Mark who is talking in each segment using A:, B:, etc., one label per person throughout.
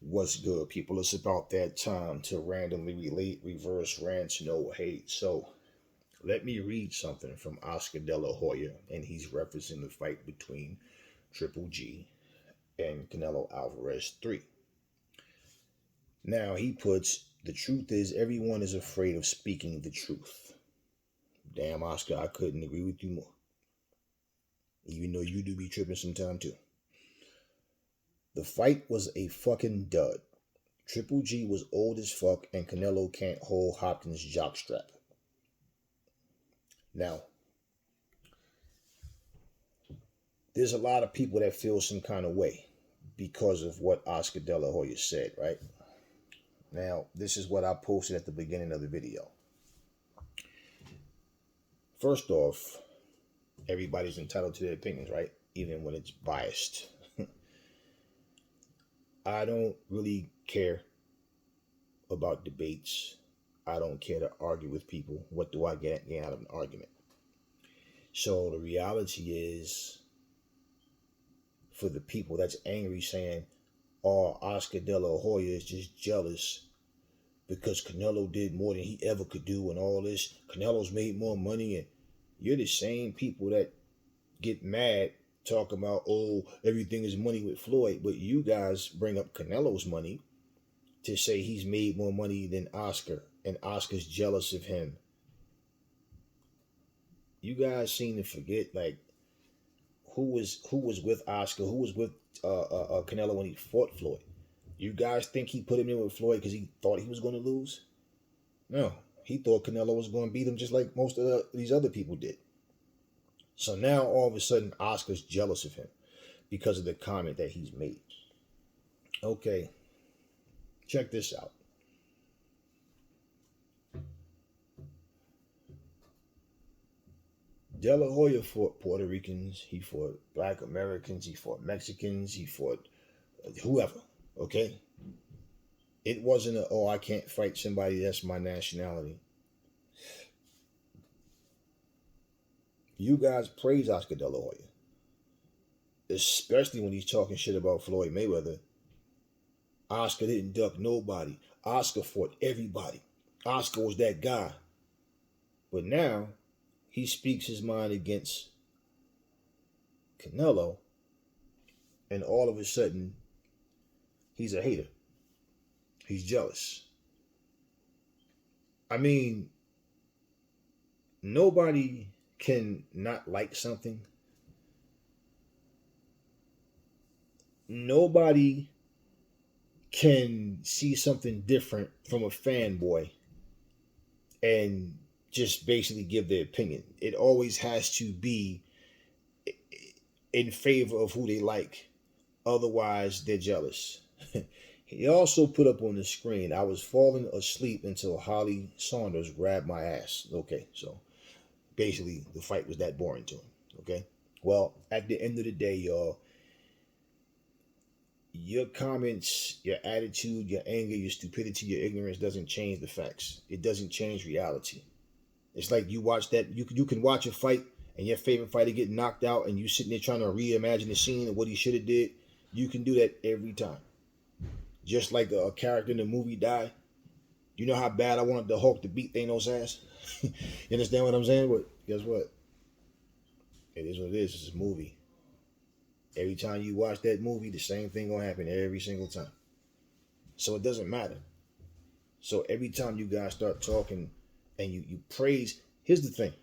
A: What's good, people? It's about that time to randomly relate, reverse rants, no hate. So let me read something from Oscar Delahoya, and he's referencing the fight between Triple G and Canelo Alvarez 3. Now he puts, the truth is everyone is afraid of speaking the truth. Damn, Oscar, I couldn't agree with you more. Even though you do be tripping sometime too. The fight was a fucking dud. Triple G was old as fuck, and Canelo can't hold Hopkins Jockstrap. Now, there's a lot of people that feel some kind of way because of what Oscar De La Hoya said, right? Now, this is what I posted at the beginning of the video. First off, everybody's entitled to their opinions, right? Even when it's biased. I don't really care about debates. I don't care to argue with people. What do I get out of an argument? So the reality is, for the people that's angry saying, oh, Oscar De La Hoya is just jealous because Canelo did more than he ever could do and all this. Canelo's made more money, and you're the same people that get mad talking about, oh, everything is money with Floyd, but you guys bring up Canelo's money to say he's made more money than Oscar, and Oscar's jealous of him. You guys seem to forget, like, who was with Oscar, who was with Canelo when he fought Floyd. You guys think he put him in with Floyd because he thought he was going to lose? No, he thought Canelo was going to beat him just like most of these other people did. So now all of a sudden Oscar's jealous of him because of the comment that he's made. Okay, check this out. De La Hoya fought Puerto Ricans, he fought Black Americans, he fought Mexicans, he fought whoever, okay? It wasn't a, oh, I can't fight somebody that's my nationality. You guys praise Oscar De La Hoya, especially when he's talking shit about Floyd Mayweather. Oscar didn't duck nobody. Oscar fought everybody. Oscar was that guy. But now he speaks his mind against Canelo, and all of a sudden he's a hater. He's jealous. I mean, nobody can not like something. Nobody can see something different from a fanboy and just basically give their opinion. It always has to be in favor of who they like. Otherwise, they're jealous. He also put up on the screen, I was falling asleep until Holly Saunders grabbed my ass. Okay, so basically the fight was that boring to him. Okay, well, at the end of the day, y'all, your comments, your attitude, your anger, your stupidity, your ignorance doesn't change the facts. It doesn't change reality. It's like you watch that, you can watch a fight and your favorite fighter get knocked out and you sitting there trying to reimagine the scene of what he should have did. You can do that every time. Just like a character in the movie died. You know how bad I wanted the Hulk to beat Thanos' ass? You understand what I'm saying? But guess what? It is what it is. It's a movie. Every time you watch that movie, the same thing gonna happen every single time. So it doesn't matter. So every time you guys start talking and you praise, here's the thing.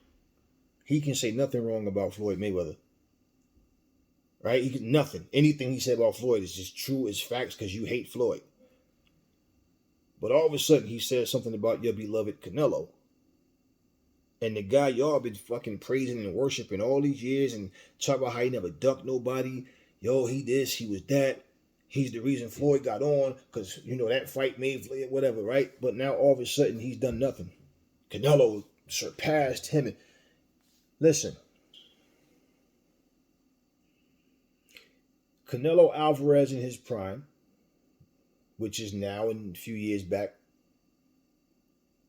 A: He can say nothing wrong about Floyd Mayweather. Right? He can nothing. Anything he said about Floyd is just true as facts because you hate Floyd. But all of a sudden he says something about your beloved Canelo. And the guy y'all been fucking praising and worshiping all these years and talk about how he never ducked nobody. Yo, he this, he was that. He's the reason Floyd got on because, you know, that fight made Floyd, whatever, right? But now all of a sudden he's done nothing. Canelo surpassed him. Listen. Canelo Alvarez in his prime, which is now in a few years back,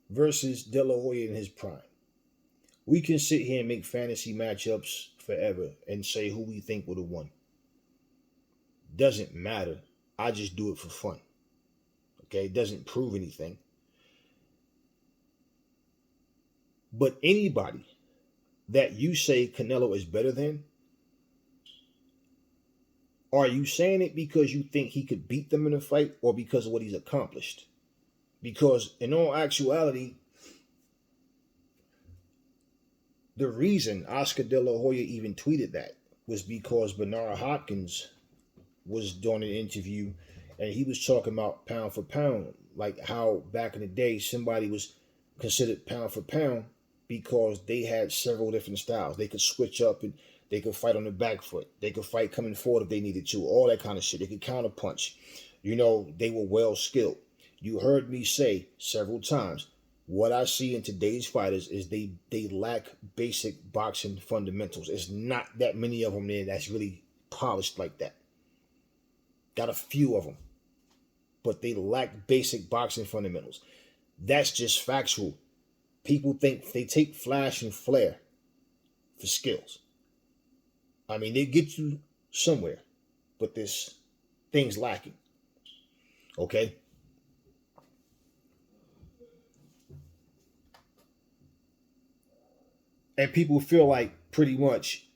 A: versus De La Hoya in his prime. We can sit here and make fantasy matchups forever and say who we think would have won. Doesn't matter. I just do it for fun. Okay, it doesn't prove anything. But anybody that you say Canelo is better than, are you saying it because you think he could beat them in a fight or because of what he's accomplished? Because in all actuality, the reason Oscar De La Hoya even tweeted that was because Bernard Hopkins was doing an interview and he was talking about pound for pound, like how back in the day somebody was considered pound for pound because they had several different styles. They could switch up and they could fight on the back foot. They could fight coming forward if they needed to, all that kind of shit. They could counter punch. You know, they were well skilled. You heard me say several times, what I see in today's fighters is they lack basic boxing fundamentals. It's not that many of them there that's really polished like that. Got a few of them, but they lack basic boxing fundamentals. That's just factual. People think they take flash and flare for skills. I mean, they get you somewhere, but there's things lacking. Okay? And people feel like pretty much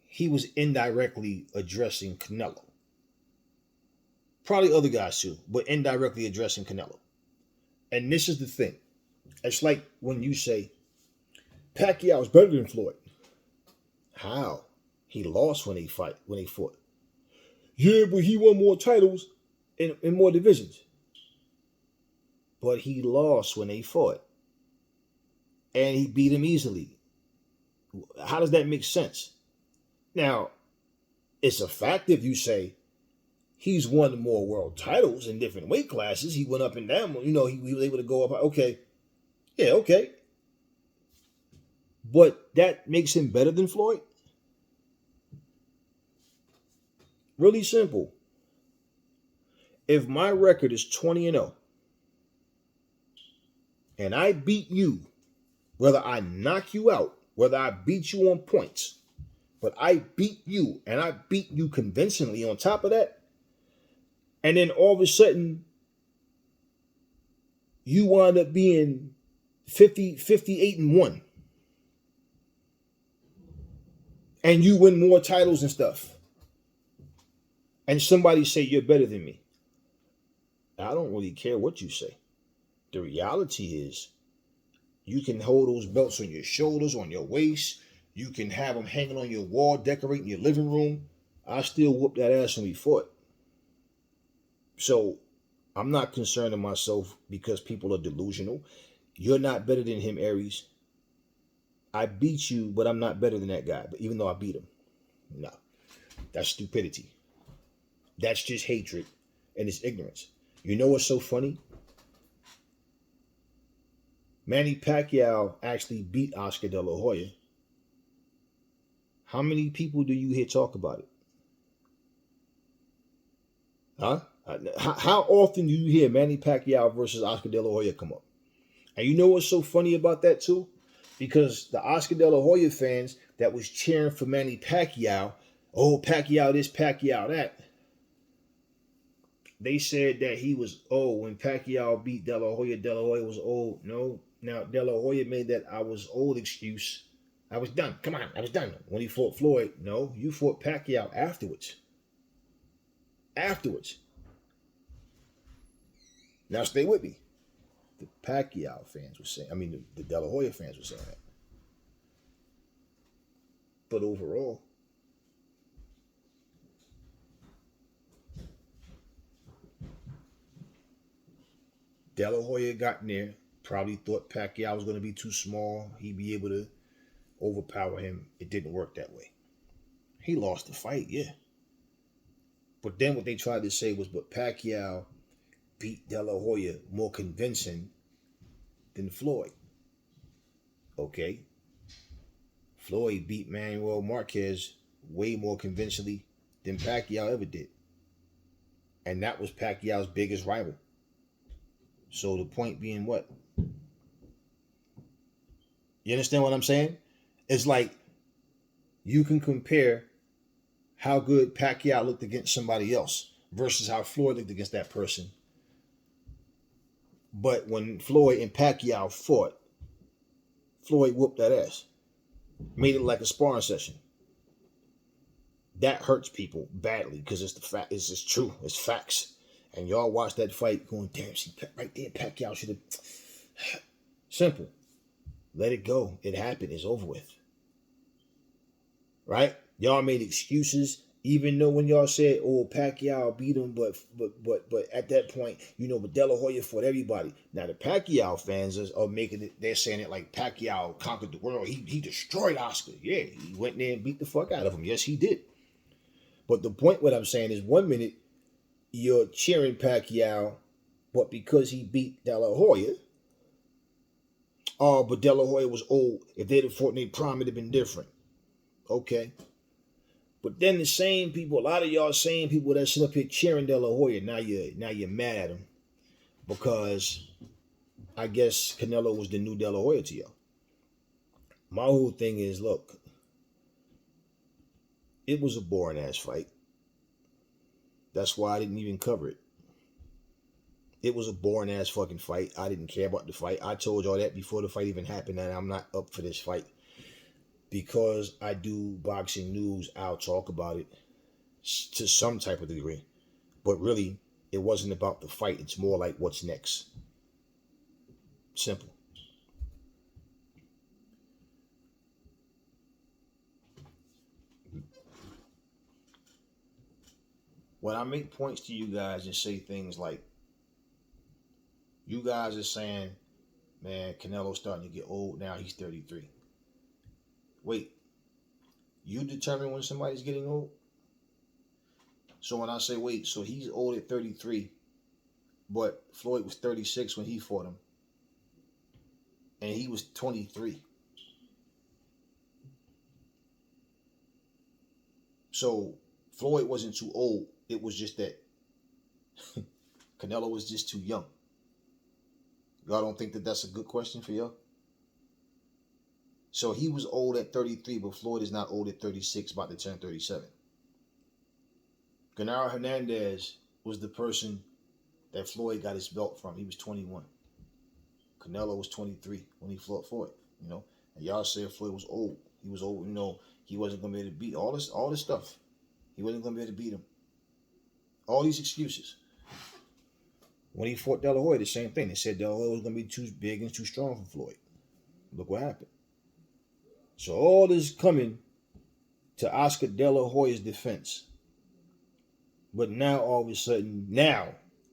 A: he was indirectly addressing Canelo. Probably other guys too, but indirectly addressing Canelo. And this is the thing. It's like when you say Pacquiao's better than Floyd. How? He lost when they fought. Yeah, but he won more titles in more divisions. But he lost when they fought. And he beat him easily. How does that make sense? Now, it's a fact if you say he's won more world titles in different weight classes. He went up and down. You know, he was able to go up. Okay. Yeah, okay. But that makes him better than Floyd? Really simple. If my record is 20-0 and I beat you, whether I knock you out, whether I beat you on points, but I beat you and I beat you convincingly on top of that, and then all of a sudden you wind up being 58-1 and you win more titles and stuff, and somebody say you're better than me, I don't really care what you say. The reality is you can hold those belts on your shoulders, on your waist. You can have them hanging on your wall, decorating your living room. I still whoop that ass when we fought. So I'm not concerning myself because people are delusional. You're not better than him, Aries. I beat you, but I'm not better than that guy. But even though I beat him, no, that's stupidity. That's just hatred and it's ignorance. You know what's so funny? Manny Pacquiao actually beat Oscar De La Hoya. How many people do you hear talk about it? Huh? How often do you hear Manny Pacquiao versus Oscar De La Hoya come up? And you know what's so funny about that too? Because the Oscar De La Hoya fans that was cheering for Manny Pacquiao, oh, Pacquiao this, Pacquiao that, they said that he was old when Pacquiao beat De La Hoya. De La Hoya was old. No. Now, De La Hoya made that I was old excuse. I was done. Come on, I was done. When he fought Floyd, no, you fought Pacquiao afterwards. Afterwards. Now stay with me. The Pacquiao fans were saying, the De La Hoya fans were saying that. But overall, De La Hoya got in there, probably thought Pacquiao was going to be too small. He'd be able to overpower him. It didn't work that way. He lost the fight, yeah. But then what they tried to say was, but Pacquiao beat De La Hoya more convincing than Floyd. Okay. Floyd beat Manuel Marquez way more convincingly than Pacquiao ever did. And that was Pacquiao's biggest rival. So the point being what? You understand what I'm saying? It's like you can compare how good Pacquiao looked against somebody else versus how Floyd looked against that person. But when Floyd and Pacquiao fought, Floyd whooped that ass. Made it like a sparring session. That hurts people badly because it's the fact. It's just true. It's facts. And y'all watch that fight going, damn, see, right there, Pacquiao should have. Simple. Let it go. It happened. It's over with. Right? Y'all made excuses, even though when y'all said, "Oh, Pacquiao beat him," but at that point, but Delahoya fought everybody. Now the Pacquiao fans are making it. They're saying it like Pacquiao conquered the world. He destroyed Oscar. Yeah, he went there and beat the fuck out of him. Yes, he did. But the point, what I'm saying is, 1 minute you're cheering Pacquiao, but because he beat Delahoya, oh, but Delahoya was old. If they'd have fought in their prime, it'd have been different. Okay. But then the same people, a lot of y'all same people that sit up here cheering De La Hoya, now you're mad at him because I guess Canelo was the new De La Hoya to y'all. My whole thing is, look, it was a boring ass fight. That's why I didn't even cover it. It was a boring ass fucking fight. I didn't care about the fight. I told y'all that before the fight even happened, and I'm not up for this fight. Because I do boxing news, I'll talk about it to some type of degree. But really, it wasn't about the fight. It's more like what's next. Simple. When I make points to you guys and say things like, you guys are saying, man, Canelo's starting to get old now, he's 33. Wait, you determine when somebody's getting old? So when I say, wait, so he's old at 33, but Floyd was 36 when he fought him, and he was 23. So Floyd wasn't too old. It was just that Canelo was just too young. Y'all don't think that that's a good question for y'all? So he was old at 33, but Floyd is not old at 36, about to turn 37. Canelo Hernandez was the person that Floyd got his belt from. He was 21. Canelo was 23 when he fought Floyd, And y'all said Floyd was old. He was old, he wasn't going to be able to beat all this stuff. He wasn't going to be able to beat him. All these excuses. When he fought Delahoya, the same thing. They said Delahoya was going to be too big and too strong for Floyd. Look what happened. So all this coming to Oscar De La Hoya's defense. But now all of a sudden, now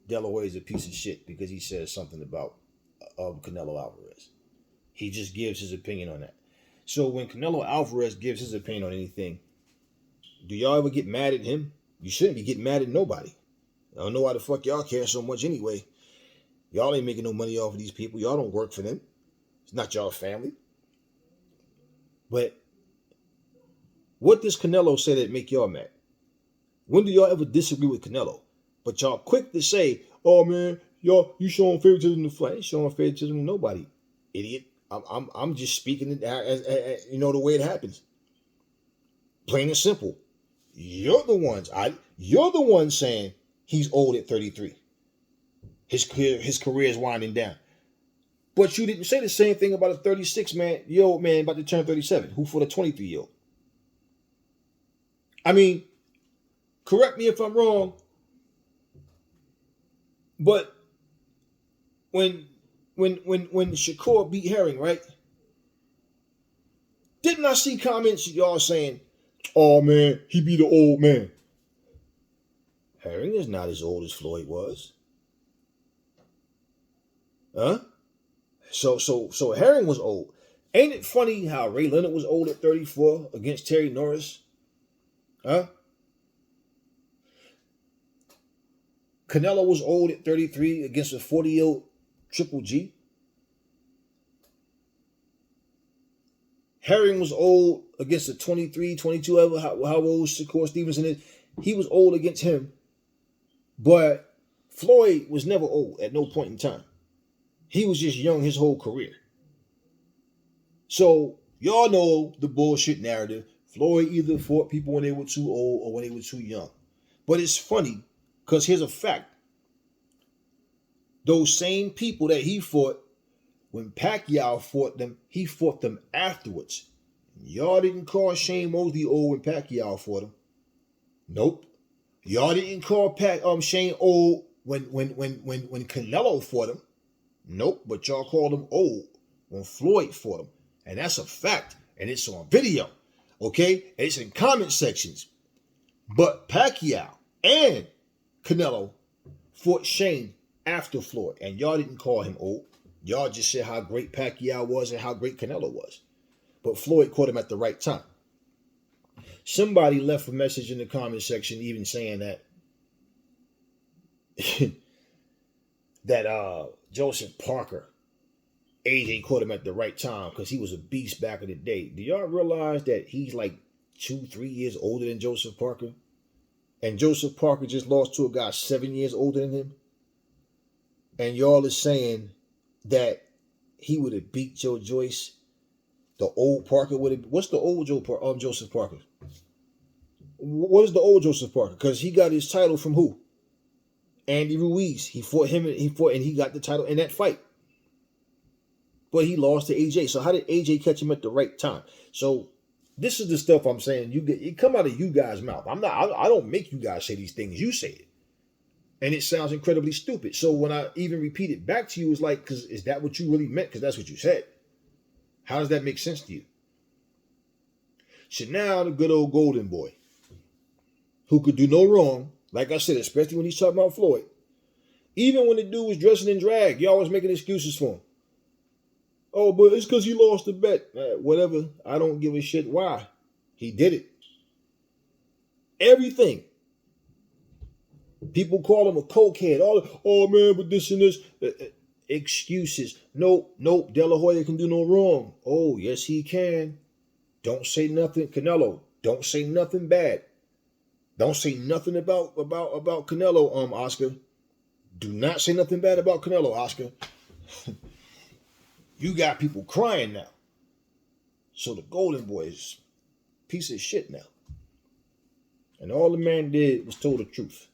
A: De La Hoya is a piece of shit because he says something about Canelo Alvarez. He just gives his opinion on that. So when Canelo Alvarez gives his opinion on anything, do y'all ever get mad at him? You shouldn't be getting mad at nobody. I don't know why the fuck y'all care so much anyway. Y'all ain't making no money off of these people. Y'all don't work for them. It's not y'all family. But what does Canelo say that make y'all mad? When do y'all ever disagree with Canelo? But y'all quick to say, oh man, y'all, you showing favoritism to Floyd. I ain't showing favoritism to nobody. Idiot. I'm just speaking it as the way it happens. Plain and simple. You're the ones saying he's old at 33. His career is winding down. But you didn't say the same thing about a 36-year-old man about to turn 37, who fought a 23-year-old. I mean, correct me if I'm wrong, but when Shakur beat Herring, right? Didn't I see comments y'all saying, oh man, he beat an old man? Herring is not as old as Floyd was. Huh? So Herring was old. Ain't it funny how Ray Leonard was old at 34 against Terry Norris? Huh? Canelo was old at 33 against a 40-year-old Triple G. Herring was old against a 23, 22, how old Shakur Stevenson is. He was old against him. But Floyd was never old at no point in time. He was just young his whole career. So y'all know the bullshit narrative. Floyd either fought people when they were too old or when they were too young. But it's funny because here's a fact. Those same people that he fought, when Pacquiao fought them, he fought them afterwards. Y'all didn't call Shane Mosley old when Pacquiao fought him. Nope. Y'all didn't call Shane old when Canelo fought him. Nope. But y'all called him old when Floyd fought him. And that's a fact. And it's on video. Okay? And it's in comment sections. But Pacquiao and Canelo fought Shane after Floyd. And y'all didn't call him old. Y'all just said how great Pacquiao was and how great Canelo was. But Floyd caught him at the right time. Somebody left a message in the comment section even saying that that Joseph Parker, AJ caught him at the right time because he was a beast back in the day. Do y'all realize that he's like 2-3 years older than Joseph Parker? And Joseph Parker just lost to a guy 7 years older than him? And y'all is saying that he would have beat Joe Joyce? The old Parker would have. What's the old Joseph Parker? What is the old Joseph Parker? Because he got his title from who? Andy Ruiz. He fought and he got the title in that fight. But he lost to AJ. So how did AJ catch him at the right time? So this is the stuff I'm saying. It come out of you guys' mouth. I don't make you guys say these things. You say it. And it sounds incredibly stupid. So when I even repeat it back to you, it's like, because is that what you really meant? Because that's what you said. How does that make sense to you? So now the good old golden boy, who could do no wrong, like I said, especially when he's talking about Floyd. Even when the dude was dressing in drag, y'all was making excuses for him. Oh, but it's because he lost the bet. Whatever. I don't give a shit why. He did it. Everything. People call him a cokehead. Oh man, but this and this. Excuses. Nope. Delahoya can do no wrong. Oh, yes, he can. Don't say nothing, Canelo. Don't say nothing bad. Don't say nothing about Canelo, Oscar. Do not say nothing bad about Canelo, Oscar. You got people crying now. So the golden boy is a piece of shit now. And all the man did was told the truth.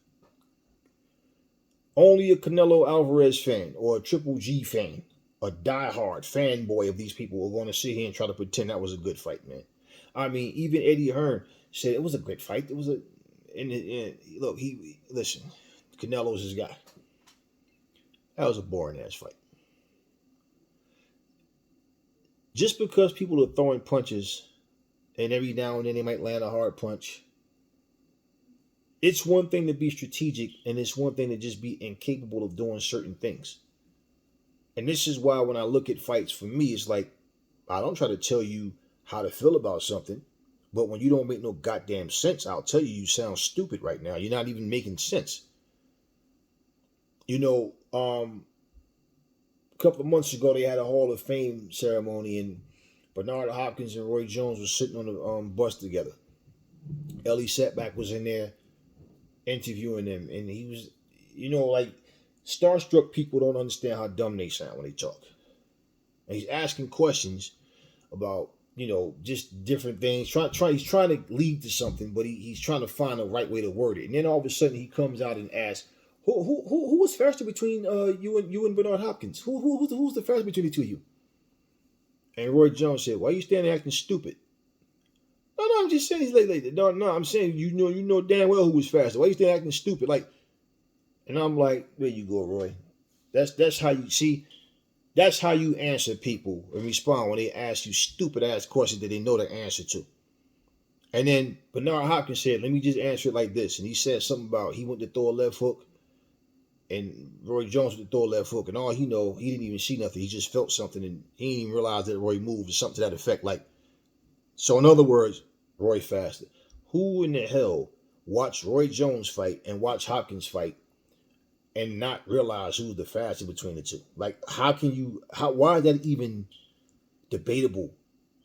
A: Only a Canelo Alvarez fan or a Triple G fan, a diehard fanboy of these people are going to sit here and try to pretend that was a good fight, man. I mean, even Eddie Hearn said it was a great fight. It was a, look, listen, Canelo's his guy. That was a boring ass fight. Just because people are throwing punches and every now and then they might land a hard punch, it's one thing to be strategic and it's one thing to just be incapable of doing certain things. And this is why when I look at fights, for me, it's like, I don't try to tell you how to feel about something, but when you don't make no goddamn sense, I'll tell you sound stupid right now. You're not even making sense. You know, a couple of months ago, they had a Hall of Fame ceremony and Bernard Hopkins and Roy Jones were sitting on the bus together. Ellie Setback was in there interviewing them, and he was, you know, like, starstruck people don't understand how dumb they sound when they talk. And he's asking questions about, you know, just different things. He's trying to lead to something, but he's trying to find the right way to word it. And then all of a sudden he comes out and asks, who was faster between you and Bernard Hopkins? Who's the fastest between the two of you? And Roy Jones said, "Why are you standing acting stupid?" No, I'm just saying. He's like no, I'm saying you know damn well who was faster. Why are you standing acting stupid? Like, and I'm like, there you go, Roy. That's how you see. That's how you answer people and respond when they ask you stupid ass questions that they know the answer to. And then Bernard Hopkins said, "Let me just answer it like this." And he said something about he went to throw a left hook, and Roy Jones went to throw a left hook, and all he know, he didn't even see nothing. He just felt something, and he didn't even realize that Roy moved or something to that effect. Like, so in other words, Roy faster. Who in the hell watched Roy Jones fight and watch Hopkins fight and not realize who's the fastest between the two? Like, why is that even debatable?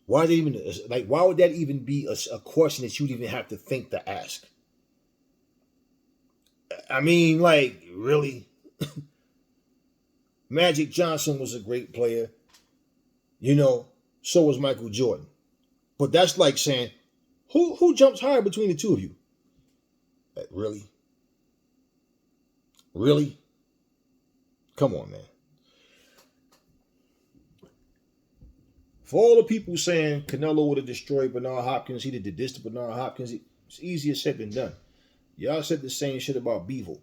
A: Why would that even be a question that you'd even have to think to ask? I mean, like, really? Magic Johnson was a great player. You know, so was Michael Jordan. But that's like saying, who jumps higher between the two of you? Like, really? Really? Come on, man. For all the people saying Canelo would have destroyed Bernard Hopkins, he did this to Bernard Hopkins, it's easier said than done. Y'all said the same shit about Beevil.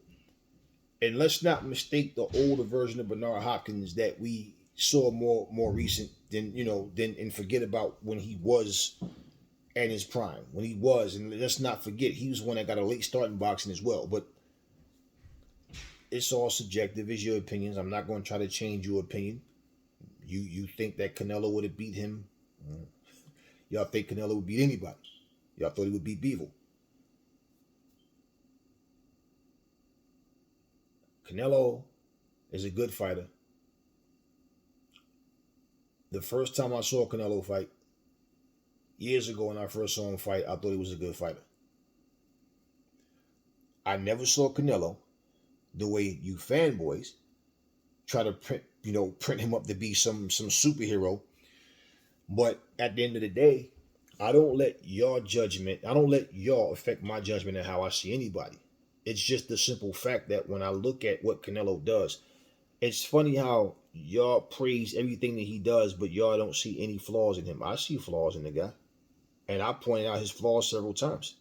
A: And let's not mistake the older version of Bernard Hopkins that we saw more recent than, and forget about when he was at his prime. When he was, and let's not forget, he was one that got a late start in boxing as well. But it's all subjective. It's your opinions. I'm not going to try to change your opinion. You think that Canelo would have beat him? Y'all think Canelo would beat anybody? Y'all thought he would beat Beevil. Canelo is a good fighter. The first time I saw Canelo fight, years ago when I first saw him fight, I thought he was a good fighter. I never saw Canelo the way you fanboys try to print him up to be some superhero. But at the end of the day, I don't let y'all affect my judgment of how I see anybody. It's just the simple fact that when I look at what Canelo does, it's funny how y'all praise everything that he does, but y'all don't see any flaws in him. I see flaws in the guy. And I pointed out his flaws several times.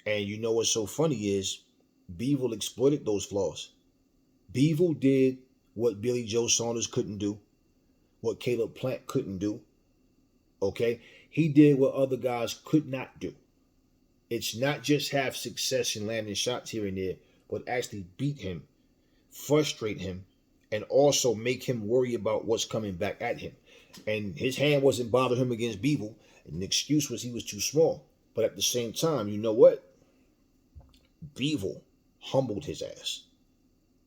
A: And you know what's so funny is Beevil exploited those flaws. Beevil did what Billy Joe Saunders couldn't do, what Caleb Plant couldn't do. Okay? He did what other guys could not do. It's not just have success in landing shots here and there, but actually beat him, frustrate him, and also make him worry about what's coming back at him. And his hand wasn't bothering him against Beevil, and the excuse was he was too small. But at the same time, you know what? Beevil humbled his ass.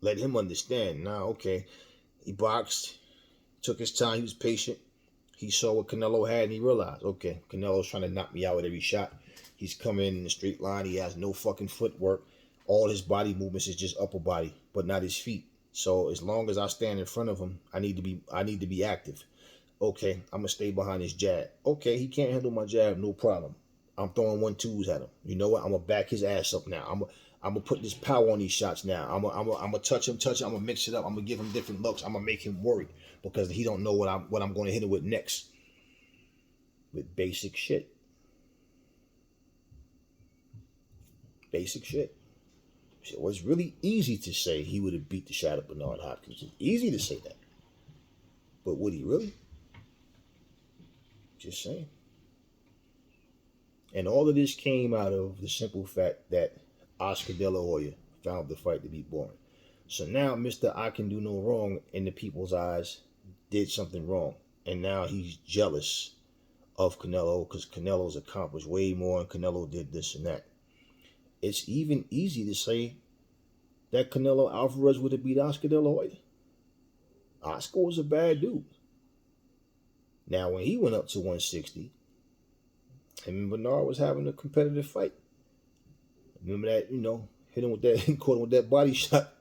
A: Let him understand. Now, okay, he boxed, took his time, he was patient. He saw what Canelo had and he realized, okay, Canelo's trying to knock me out with every shot. He's coming in the straight line. He has no fucking footwork. All his body movements is just upper body, but not his feet. So as long as I stand in front of him, I need to be active. Okay, I'm gonna stay behind his jab. Okay, he can't handle my jab, no problem. I'm throwing 1-2s at him. You know what? I'm gonna back his ass up now. I'm gonna put this power on these shots now. I'm gonna touch him. I'm gonna mix it up. I'm gonna give him different looks. I'm gonna make him worry because he don't know what I'm gonna hit him with next. With basic shit. Basic shit. So it was really easy to say he would have beat the shot of Bernard Hopkins. It's easy to say that. But would he really? Just saying. And all of this came out of the simple fact that Oscar Delahoya found the fight to be boring. So now Mr. I Can Do No Wrong in the people's eyes did something wrong. And now he's jealous of Canelo because Canelo's accomplished way more and Canelo did this and that. It's even easy to say that Canelo Alvarez would have beat Oscar De La Hoya. Oscar was a bad dude. Now, when he went up to 160, him and Bernard was having a competitive fight. Remember that, hit him with that, caught him with that body shot.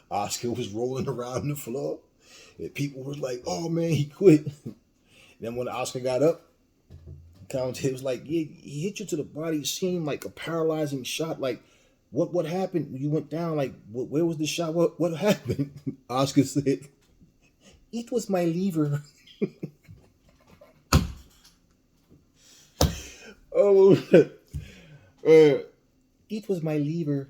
A: Oscar was rolling around the floor. And people was like, oh man, he quit. Then when Oscar got up, commentator was like, yeah, he hit you to the body. It seemed like a paralyzing shot. Like, what happened? You went down. Like, where was the shot? What happened? Oscar said, it was my liver. Oh, it was my liver.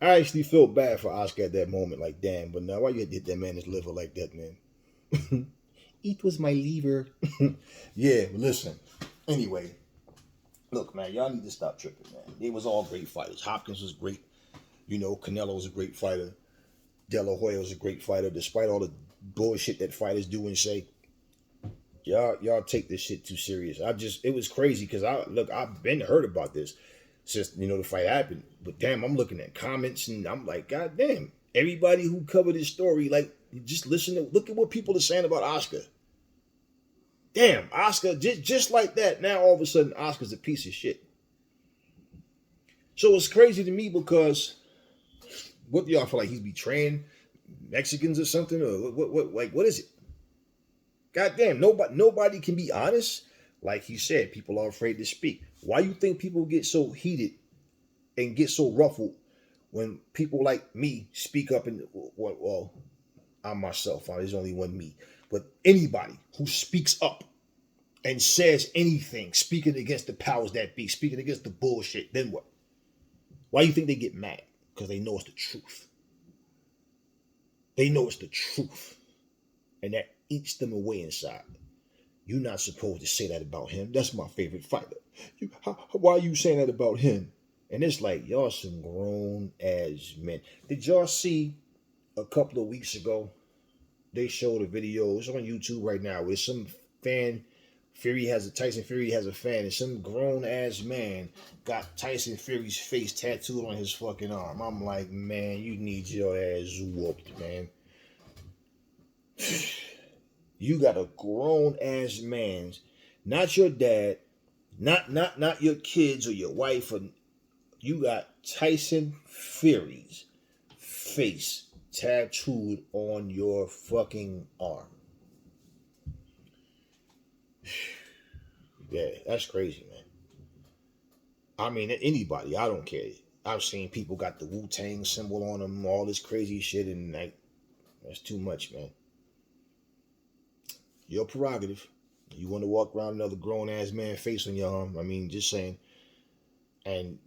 A: I actually felt bad for Oscar at that moment. Like, damn, but now why you had to hit that man's liver like that, man? It was my liver. Yeah, listen. Anyway, look, man, y'all need to stop tripping, man. They was all great fighters. Hopkins was great. Canelo was a great fighter. De La Hoya was a great fighter. Despite all the bullshit that fighters do and say, y'all take this shit too serious. It was crazy because I've been heard about this since the fight happened. But damn, I'm looking at comments and I'm like, God damn, everybody who covered this story, like, just look at what people are saying about Oscar. Damn, Oscar, just like that, now all of a sudden Oscar's a piece of shit. So it's crazy to me because what do y'all feel like he's betraying Mexicans or something? Or what is it? God damn, nobody can be honest. Like he said, people are afraid to speak. Why you think people get so heated and get so ruffled when people like me speak up and well, I'm myself. There's only one me, but anybody who speaks up and says anything, speaking against the powers that be, speaking against the bullshit, then what? Why do you think they get mad? Because they know it's the truth. They know it's the truth, and that eats them away inside. You're not supposed to say that about him. That's my favorite fighter. Why are you saying that about him? And it's like, y'all some grown ass men. Did y'all see a couple of weeks ago? They showed a video. It's on YouTube right now. Where some fan, Tyson Fury has a fan, and some grown ass man got Tyson Fury's face tattooed on his fucking arm. I'm like, man, you need your ass whooped, man. You got a grown ass man's, not your dad, not your kids or your wife, or you got Tyson Fury's face tattooed on your fucking arm. Yeah, that's crazy, man. I mean, anybody, I don't care. I've seen people got the Wu-Tang symbol on them, all this crazy shit, and like, that's too much, man. Your prerogative. You want to walk around another grown ass man face on your arm? I mean, just saying. And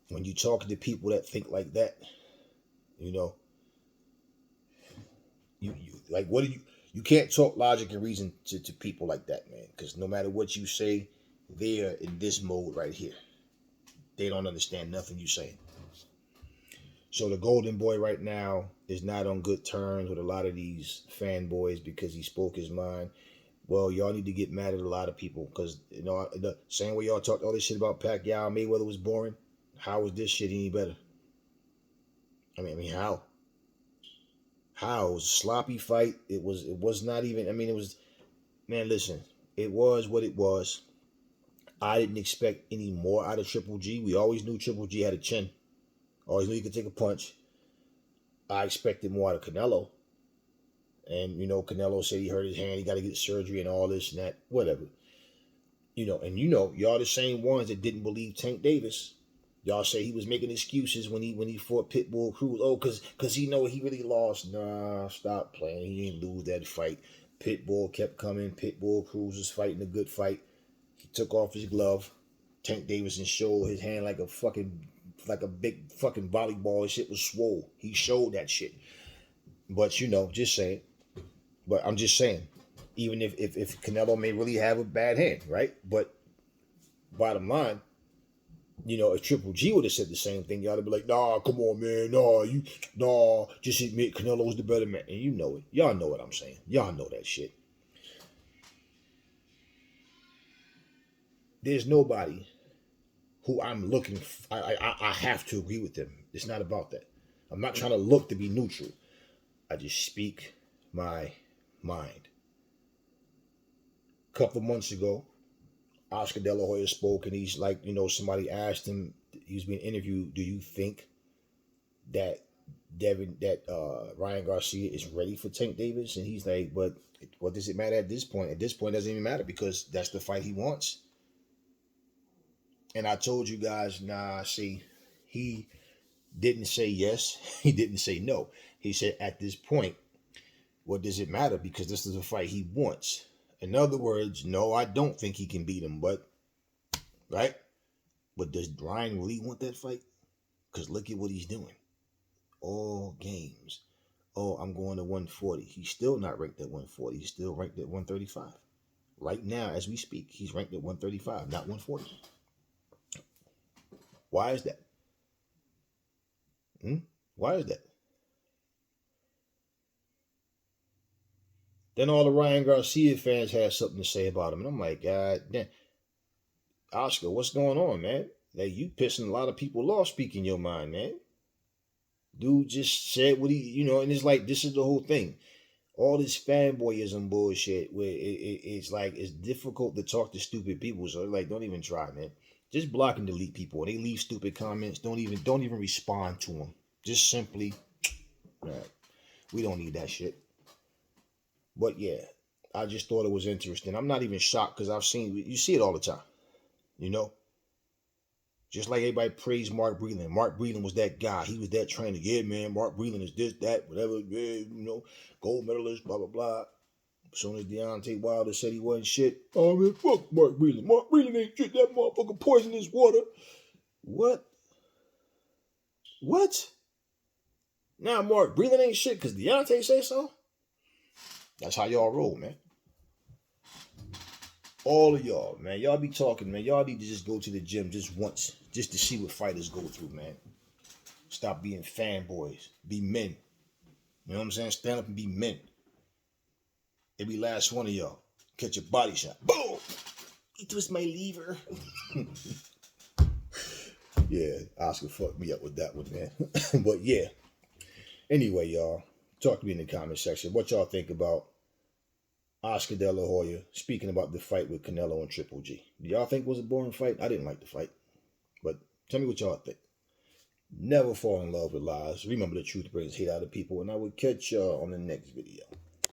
A: when you talk to people that think like that, you know, you like, what do you can't talk logic and reason to people like that, man, because no matter what you say, they're in this mode right here. They don't understand nothing you saying. So the golden boy right now is not on good terms with a lot of these fanboys because he spoke his mind. Well, y'all need to get mad at a lot of people because, you know, the same way y'all talked all this shit about Pacquiao and Mayweather was boring. How was this shit any better? I mean, how? How? It was a sloppy fight. It was not even, I mean, it was, man, listen, it was what it was. I didn't expect any more out of Triple G. We always knew Triple G had a chin. Always knew he could take a punch. I expected more out of Canelo. And, you know, Canelo said he hurt his hand. He got to get surgery and all this and that. Whatever. You know, and you know, y'all the same ones that didn't believe Tank Davis. Y'all say he was making excuses when he fought Pitbull Cruz. Oh, because he know he really lost. Nah, stop playing. He didn't lose that fight. Pitbull kept coming. Pitbull Cruz was fighting a good fight. He took off his glove. Tank Davis and showed his hand like a big fucking volleyball. His shit was swole. He showed that shit. But, you know, just saying. But I'm just saying, even if Canelo may really have a bad hand, right? But bottom line, you know, if Triple G would have said the same thing, y'all would be like, nah, come on, man. Nah, just admit Canelo's the better man. And you know it. Y'all know what I'm saying. Y'all know that shit. There's nobody who I'm looking I have to agree with them. It's not about that. I'm not trying to look to be neutral. I just speak my mind. A couple months ago, Oscar Delahoya spoke, and he's like, you know, somebody asked him, he was being interviewed, do you think that Ryan Garcia is ready for Tank Davis? And he's like, but what does it matter at this point? At this point, it doesn't even matter because that's the fight he wants. And I told you guys, nah, see, he didn't say yes. He didn't say no. He said, at this point, what does it matter? Because this is a fight he wants. In other words, no, I don't think he can beat him, but, right? But does Ryan really want that fight? Because look at what he's doing. All games. Oh, I'm going to 140. He's still not ranked at 140. He's still ranked at 135. Right now, as we speak, he's ranked at 135, not 140. Why is that? Why is that? Then all the Ryan Garcia fans had something to say about him. And I'm like, God damn. Oscar, what's going on, man? Like, you pissing a lot of people off speaking your mind, man. Dude just said what he, you know, and it's like, this is the whole thing. All this fanboyism bullshit where it's like, it's difficult to talk to stupid people. So, like, don't even try, man. Just block and delete people. When they leave stupid comments, don't even respond to them. Just simply, right, we don't need that shit. But yeah, I just thought it was interesting. I'm not even shocked because you see it all the time. You know? Just like everybody praised Mark Breland. Mark Breland was that guy. He was that trainer. Yeah, man, Mark Breland is this, that, whatever. Yeah, gold medalist, blah, blah, blah. As soon as Deontay Wilder said he wasn't shit, oh, man, fuck Mark Breland. Mark Breland ain't shit. That motherfucker poisoned his water. What? What? Now Mark Breland ain't shit because Deontay say so? That's how y'all roll, man. All of y'all, man. Y'all be talking, man. Y'all need to just go to the gym just once, just to see what fighters go through, man. Stop being fanboys. Be men. You know what I'm saying? Stand up and be men. Every last one of y'all. Catch a body shot. Boom! It was my lever. Yeah, Oscar fucked me up with that one, man. But yeah. Anyway, y'all. Talk to me in the comment section. What y'all think about Oscar Delahoya speaking about the fight with Canelo and Triple G. Do y'all think it was a boring fight? I didn't like the fight. But tell me what y'all think. Never fall in love with lies. Remember, the truth brings hate out of people. And I will catch y'all on the next video.